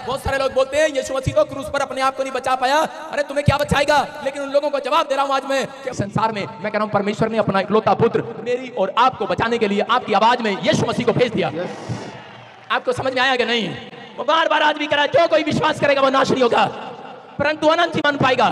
बहुत सारे लोग बोलते हैं यीशु मसीह तो क्रूस पर अपने आप को नहीं बचा पाया, अरे तुम्हें क्या बचाएगा। लेकिन उन लोगों को जवाब दे रहा हूं आज मैं कि संसार में मैं कह रहा हूं परमेश्वर ने अपना इकलौता पुत्र मेरी और आपको बचाने के लिए आपकी आवाज में यीशु मसीह को भेज दिया। आपको समझ में आया कि नहीं? वो बार बार आज भी कह रहा है जो कोई विश्वास करेगा वो नाश नहीं होगा परंतु अनंत जीवन पाएगा।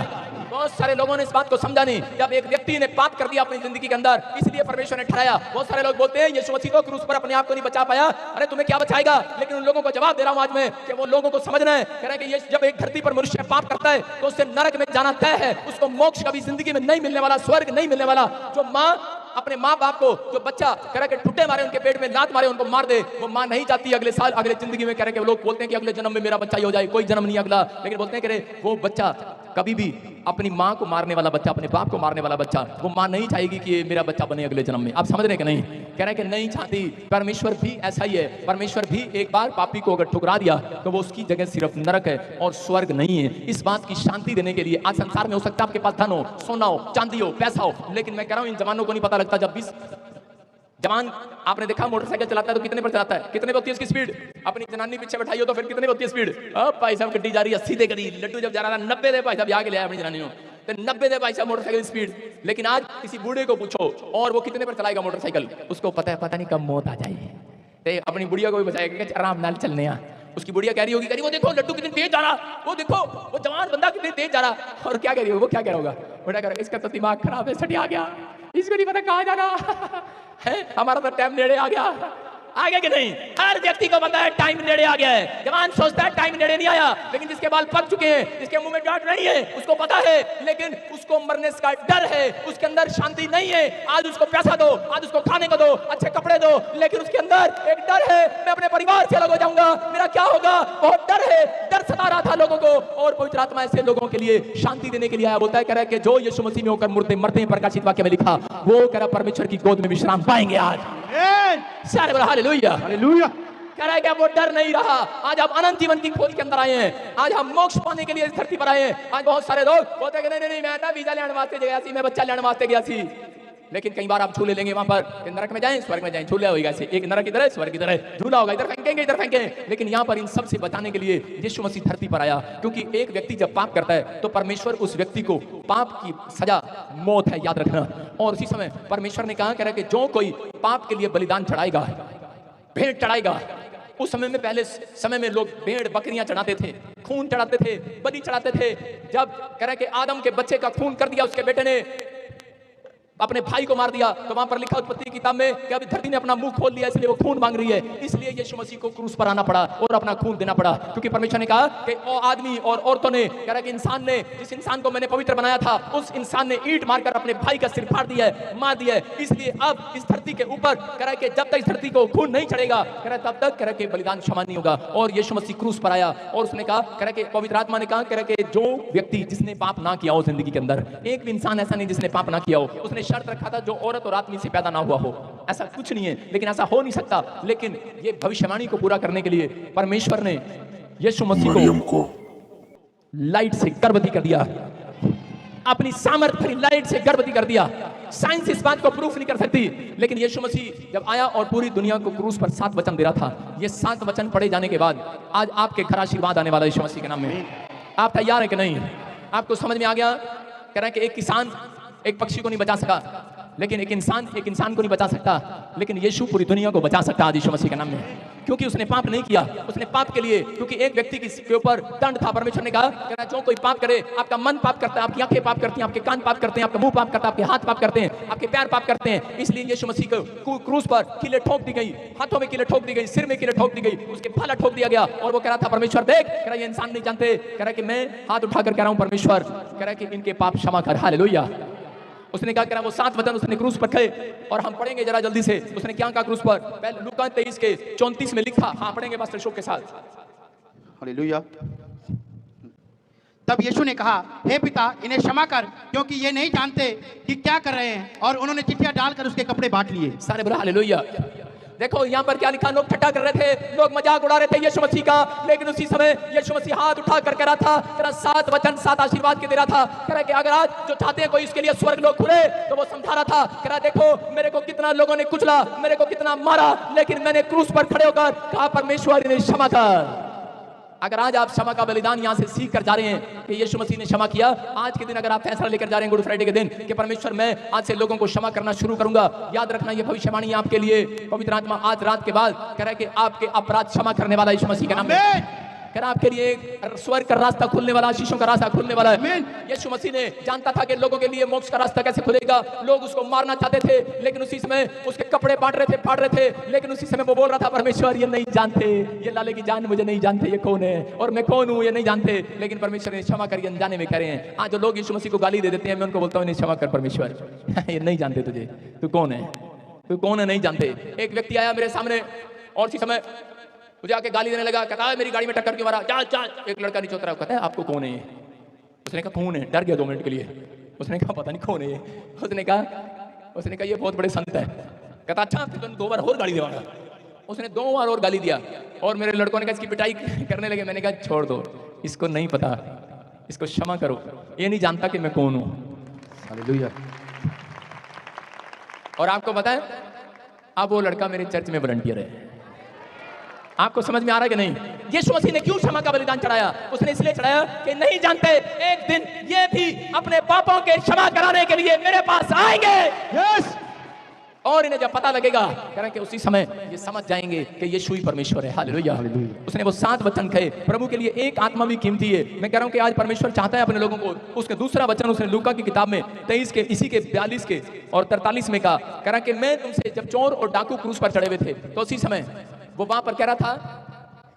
बहुत सारे लोगों ने इस बात को समझा नहीं। जब एक व्यक्ति ने पाप कर दिया अपनी जिंदगी के अंदर, इसलिए परमेश्वर ने ठहराया। बहुत सारे लोग बोलते हैं यीशु मसीह तो क्रूस पर अपने आप को नहीं बचा पाया, अरे तुम्हें क्या बचाएगा। लेकिन उन लोगों को जवाब दे रहा हूं आज मैं कि वो लोगों को समझना है, कह रहे हैं कि ये जब एक धरती पर मनुष्य पाप करता है तो उससे नरक में जाना तय है, उसको मोक्ष कभी जिंदगी में नहीं मिलने वाला, स्वर्ग नहीं मिलने वाला। जो माँ अपने माँ बाप को, जो बच्चा कह रहा है कि ठुट्टे मारे उनके पेट में, लात मारे उनको मार दे, वो माँ नहीं चाहती अगले साल अगले जिंदगी में, कह रहे हैं कि लोग बोलते हैं कि अगले जन्म में मेरा बच्चा ही हो जाए, कोई जन्म नहीं अगला। लेकिन बोलते हैं कि वो बच्चा कभी भी अपनी माँ को मारने वाला बच्चा, अपने बाप को मारने वाला बच्चा, वो माँ नहीं चाहेगी कि ये मेरा बच्चा बने अगले जन्म में। आप समझ रहे कि नहीं? कह रहे हैं कि नहीं चाहती। परमेश्वर भी ऐसा ही है। परमेश्वर भी एक बार पापी को अगर ठुकरा दिया तो वो उसकी जगह सिर्फ नरक है और स्वर्ग नहीं है। इस बात की शांति देने के लिए आज संसार में हो सकता है आपके पास धन हो, सोना हो, चांदी हो, पैसा हो, लेकिन मैं कह रहा हूं इन जवानों को नहीं पता लगता। जब 20 जवान आपने देखा मोटरसाइकिल चलाता है तो कितने पर चलाता है, कितने पे होती है इसकी स्पीड, अपनी जनानी पीछे बैठाई हो तो फिर कितने पे होती है स्पीड। अब भाई साहब गड्डी जा रही है 80 दे गई, लड्डू जब जा रहा था 90 दे भाई साहब आगे ले आया अपनी जनानी हो तो 90 दे भाई साहब मोटरसाइकिल स्पीड। लेकिन आज किसी बूढ़े को पूछो और वो कितने पर चलाएगा मोटरसाइकिल, उसको पता है पता नहीं कब मौत आ जाए। अपनी बुढ़िया को भी बचाएगा कि आराम नाल चलने आ। उसकी बुढ़िया कह रही होगी, वो देखो लड्डू कितनी तेज जा रहा, वो देखो वो जवान बंदा कितनी तेज जा रहा, और क्या कह रही होगी, वो क्या कह रहा होगा, बेटा कह रहा इसका तो दिमाग खराब है, सटिया गया, इसको नहीं पता कहाँ जाना है, हमारा तो टाइम नेड़े आ गया। आगे कि नहीं? हर व्यक्ति को पता है टाइम नेड़े आ गया है। जवान सोचता है टाइम नेड़े नहीं आया, लेकिन जिसके बाल पक चुके हैं, जिसके मुंह में डांट नहीं है, उसको पता है, लेकिन उसको मरने का डर है, उसके अंदर शांति नहीं है। आज उसको पैसा दो, आज उसको खाने को दो, अच्छे कपड़े दो, लेकिन उसके अंदर एक डर है, मैं अपने परिवार से अलग हो जाऊंगा, मेरा क्या होगा, बहुत डर है। डर सता रहा था लोगों को, और पवित्र आत्मा ऐसे लोगों के लिए शांति देने के लिए आया। बोलता है, कह रहा है कि जो यीशु मसीह में होकर मुर्दे मरते हैं, प्रकाशित वाक्य में लिखा, वो कह रहा परमेश्वर की गोद में विश्राम पाएंगे आज। सारे बोला हालेलुया हालेलुया। कह रहा है कि वो डर नहीं रहा। आज आप अनंत जीवन की खोज के अंदर आए हैं। आज हम मोक्ष पाने के लिए इस धरती पर आए हैं। आज बहुत सारे लोग बोलते हैं कि नहीं मैं था वीजा लेने वास्ते गया सी, मैं बच्चा लेने वास्ते गया सी। लेकिन कई बार आप झूले लेंगे वहां पर, नरक में जाएं स्वर्ग में जाएं, झूला होगा ऐसे, एक नरक इधर है स्वर्ग इधर है, झूला होगा इधर फेंकेंगे इधर फेंकेंगे। लेकिन यहाँ पर इन सब से बचाने के लिए यीशु मसीह धरती पर आया, क्योंकि एक व्यक्ति जब पाप करता है तो परमेश्वर उस व्यक्ति को, पाप की सजा मौत है, याद रखना। और उसी समय परमेश्वर ने कहा, कह रहा है कि जो कोई पाप के लिए बलिदान चढ़ाएगा, भेंट चढ़ाएगा, उस समय में पहले समय में लोग भेड़ बकरियां चढ़ाते थे, खून चढ़ाते थे, बलि चढ़ाते थे। जब कह रहे कि आदम के बच्चे का खून कर दिया उसके बेटे ने, अपने भाई को मार दिया, तो वहां पर लिखा उत्पत्ति की किताब में कि अभी धरती ने अपना मुंह खोल लिया, इसलिए वो खून मांग रही है। इसलिए यीशु मसीह को क्रूस पर आना पड़ा और अपना खून देना पड़ा, क्योंकि परमेश्वर ने कहा कि ओ आदमी और औरतों ने, कह रहा कि इंसान ने, जिस इंसान को मैंने पवित्र बनाया था, उस इंसान ने ईंट मारकर अपने भाई का सिर फाड़ दिया है, मार दिया है। इसलिए अब इस धरती के ऊपर कह रहा कि जब तक इस धरती को खून नहीं चढ़ेगा, कह रहा तब तक कह रहा कि बलिदान क्षमा नहीं होगा। और यीशु मसीह क्रूस पर आया और उसने कहा, कह रहा कि पवित्र आत्मा ने कहा, कह रहा कि जो व्यक्ति जिसने पाप ना किया हो जिंदगी के अंदर, एक भी इंसान ऐसा नहीं जिसने पाप ना किया हो। उसने शर्त रखा था जो औरत और आदमी से पैदा ना हुआ हो, ऐसा कुछ नहीं है, लेकिन ऐसा हो नहीं सकता। लेकिन ये भविष्यवाणी को पूरा करने के लिए परमेश्वर ने यीशु मसीह को लाइट से गर्भवती कर दिया, अपनी सामर्थ भरी लाइट से गर्भवती कर दिया। साइंस इस बात को प्रूफ नहीं कर सकती, लेकिन यीशु मसीह जब आया और पूरी दुनिया को क्रूस पर 7 वचन दे रहा था, ये 7 वचन पढ़े जाने के बाद आज आपके घर आशीर्वाद आने वाला यीशु मसीह के नाम में। आप तैयार है कि नहीं? आपको समझ में आ गया? कह रहे हैं कि एक किसान एक पक्षी को नहीं बचा सका, लेकिन एक इंसान को नहीं बचा सकता, लेकिन यीशु पूरी दुनिया को बचा सकता है यीशु मसीह के नाम में, क्योंकि उसने पाप नहीं किया। उसने पाप के लिए, क्योंकि एक व्यक्ति के ऊपर दंड था, परमेश्वर ने कहा जो कोई पाप करे, आपका मन पाप करता है, आपकी आंखें पाप करती हैं, आपके कान पाप करते हैं, आपका मुंह पाप करता है, आपके हाथ पाप करते हैं, आपके पैर पाप करते हैं। इसलिए यीशु मसीह को क्रूस पर कीलें ठोक दी गई, हाथों में कीलें ठोक दी गई, सिर में कीलें ठोक दी गई, उसके भाला ठोक दिया गया। और वो कह रहा था, परमेश्वर देख, कह रहा ये इंसान नहीं जानते, कह रहा कि मैं हाथ उठाकर कह रहा हूं परमेश्वर, कह रहा कि इनके पाप क्षमा कर। हालेलुया। उसने क्या करा, वो 7 वचन उसने क्रूस पर कहे, और हम पढ़ेंगे जरा जल्दी से। उसने क्या कहा क्रूस पर? पहले लूका 23 के 34 में लिखा, हाँ पढ़ेंगे पास्टर शोक के साथ। हालेलुया। तब यीशु ने कहा, हे पिता इन्हें क्षमा कर, क्योंकि ये नहीं जानते कि क्या कर रहे हैं। और उन्होंने चिट्ठियां डालकर उसके कपड़े बांट लिए। सारे बोला हालेलुया। देखो यहाँ पर क्या लिखा, लोग ठट्टा कर रहे थे, लोग मजाक उड़ा रहे थे यीशु मसीह का, लेकिन उसी समय यीशु मसीह हाथ उठा कर कह रहा था, तेरा 7 वचन 7 आशीर्वाद के दे रहा था। कह रहा कि अगर आज जो चाहते हैं कोई इसके लिए स्वर्ग लोग खुले, तो वो समझा रहा था, कह रहा देखो मेरे को कितना लोगों ने कुचला, मेरे को कितना मारा, लेकिन मैंने क्रूस पर खड़े होकर कहा परमेश्वर इन्हें क्षमा कर। अगर आज आप क्षमा का बलिदान यहाँ से सीख कर जा रहे हैं कि यीशु मसीह ने क्षमा किया, आज के दिन अगर आप फैसला लेकर जा रहे हैं गुड फ्राइडे के दिन कि परमेश्वर मैं आज से लोगों को क्षमा करना शुरू करूंगा, याद रखना ये भविष्यवाणी आपके लिए पवित्र आत्मा आज रात के बाद कह रहा है कि आपके अपराध क्षमा करने वाला यीशु मसीह के नाम में कह रहा आपके लिए एक स्वर्ग का रास्ता खुलने वाला, आशीषों का रास्ता खुलने वाला है। यीशु मसीह ने जानता था कि लोगों के लिए मोक्ष का रास्ता कैसे खुलेगा। लोग उसको मारना चाहते थे, लेकिन उसी समय उसके कपड़े बांट रहे थे, फाड़ रहे थे, लेकिन उसी समय वो बोल रहा था परमेश्वर ये नहीं जानते, ये लाले की जान मुझे नहीं जानते, ये कौन है और मैं कौन हूँ ये नहीं जानते, लेकिन परमेश्वर ने क्षमा करिए अनजाने में कह रहे हैं। आज जो लोग यीशु मसीह को गाली दे देते हैं, मैं उनको बोलता हूँ नहीं क्षमा कर परमेश्वर, ये नहीं जानते तुझे, तू कौन है, तू कौन है नहीं जानते। एक व्यक्ति आया मेरे सामने और उसी समय मुझे आके गाली देने लगा, कहता है मेरी गाड़ी में टक्कर क्यों मारा, चल चल। एक लड़का नीचे उतरा, कहता है आपको कौन है ये? उसने कहा कौन है, डर गया 2 मिनट के लिए। उसने कहा पता नहीं कौन है ये। उसने कहा ये बहुत बड़े संत है। कहता अच्छा फिर तुमने 2 बार और गाली देवाना। उसने 2 बार और गाली दिया और मेरे लड़कों ने कहा इसकी पिटाई करने लगे। मैंने कहा छोड़ दो, इसको नहीं पता, इसको क्षमा करो, ये नहीं जानता कि मैं कौन हूं। हालेलुया। और आपको पता है अब वो लड़का मेरे चर्च में वॉलंटियर है। आपको समझ में आ रहा है कि नहीं? यीशु मसीह ने क्यों क्षमा का बलिदान चढ़ाया? उसने इसलिए चढ़ाया कि नहीं जानते एक दिन ये भी अपने पापों के क्षमा कराने के लिए मेरे पास आएंगे। यस। और इन्हें जब पता लगेगा कह रहे कि उसी समय ये समझ जाएंगे कि यीशु ही परमेश्वर है। हालेलुया। उसने वो 7 वचन कहे, प्रभु के लिए एक आत्मा भी कीमती है। मैं कह रहा हूं कि आज परमेश्वर चाहता है अपने लोगों को। उसके दूसरा वचन उसने लूका की किताब में 23 के इसी के 42 के और 43 में कहा, कह रहा कि मैं तुमसे जब चोर और डाकू क्रूस पर चढ़े हुए थे तो उसी समय वो वहां पर कह रहा था,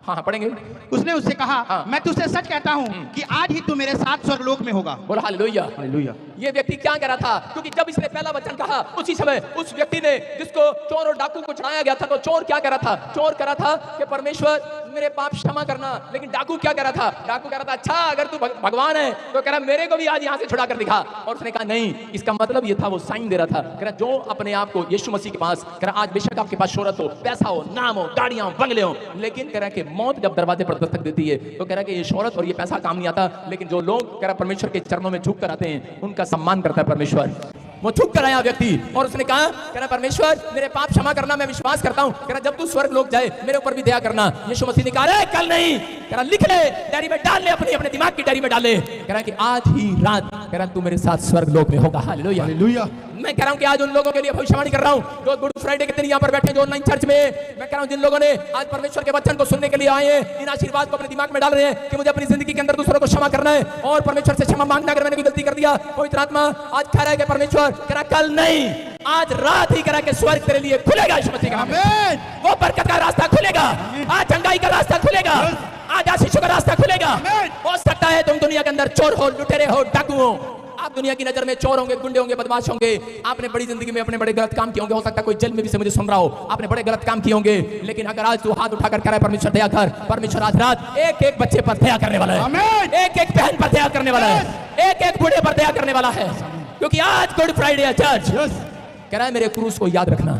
हाँ पढ़ेंगे। उसने उससे कहा मैं तुझसे सच कहता हूँ कि आज ही तू मेरे साथ स्वर्गलोक में होगा। बोला हालेलुया। हालेलुया। ये व्यक्ति क्या कह रहा था? क्योंकि जब इसने पहला वचन कहा उसी समय उस व्यक्ति ने जिसको चोर और डाकू को चढ़ाया गया था, तो चोर क्या कह रहा था? चोर कह रहा था कि परमेश्वर मेरे पाप क्षमा करना। लेकिन डाकू क्या कह रहा था? डाकू कह रहा था अच्छा अगर तू भगवान है तो कह रहा मेरे को भी आज यहाँ से छुड़ा कर दिखा। और उसने कहा नहीं, इसका मतलब ये था, वो साइन दे रहा था। कह रहा जो अपने आप को यीशु मसीह के पास, कह रहा आज बेशक आपके पास शोहरत हो, पैसा हो, नाम हो, गाड़ियां हो, बंगले हो, लेकिन कह रहा कि मौत जब दरवाजे पर दस्तक देती है तो कह रहा कि ये शोहरत और ये पैसा काम नहीं आता। लेकिन जो लोग कह रहा परमेश्वर के चरणों में झुक कर आते हैं उनका सम्मान करता है परमेश्वर। वो झुक कर आया व्यक्ति और उसने कहा, कह रहा परमेश्वर मेरे पाप क्षमा करना, मैं विश्वास करता हूं। कह रहा जब तू स्वर्ग लोक जाए मेरे ऊपर भी दया करना। यीशु मसीह ने कहा अरे कल नहीं, कह रहा लिख ले, डायरी में डाल ले, अपने दिमाग की डायरी में डाल ले। कह रहा कि आज ही रात कह रहा तू मेरे साथ स्वर्ग लोक में होगा। हालेलुया। हालेलुया। मैं कह रहा हूं कि आज उन लोगों के लिए भविष्यवाणी कर रहा हूं जो गुड फ्राइडे के दिन यहां पर बैठे जो ऑनलाइन चर्च में। मैं कह रहा हूं जिन लोगों ने आज परमेश्वर के वचन को सुनने के लिए आए हैं, इन आशीर्वाद को अपने दिमाग में डाल रहे हैं कि मुझे अपनी जिंदगी के अंदर दूसरों को क्षमा करना है और परमेश्वर से क्षमा मांगना अगर मैंने कोई गलती कर दिया। पवित्र आत्मा आज कह रहा है कि परमेश्वर कह रहा कल नहीं, आज रात ही कह रहा कि स्वर्ग तेरे लिए खुलेगा। यीशु मसीह का नाम में वो बरकत का रास्ता खुलेगा, आज चंगाई का रास्ता खुलेगा, आज आशीषों का रास्ता खुलेगा। हो सकता है तुम दुनिया के अंदर चोर हो, लुटेरे हो, डाकू हो, आप दुनिया की नजर में चोर होंगे, गुंडे होंगे, बदमाश होंगे, आपने बड़ी जिंदगी में अपने बड़े गलत काम किए होंगे। हो सकता है कोई जेल में भी से मुझे सुन रहा हो, आपने बड़े गलत काम किए होंगे। लेकिन अगर आज तू हाथ उठाकर कह रहा है परमेश्वर दया कर, परमेश्वर आज रात एक एक बच्चे पर दया करने वाला है, एक एक बहन पर दया करने वाला है, एक एक बूढ़े पर दया करने वाला है, क्योंकि आज गुड फ्राइडे है। चर्च कह रहा है मेरे क्रूस को याद रखना।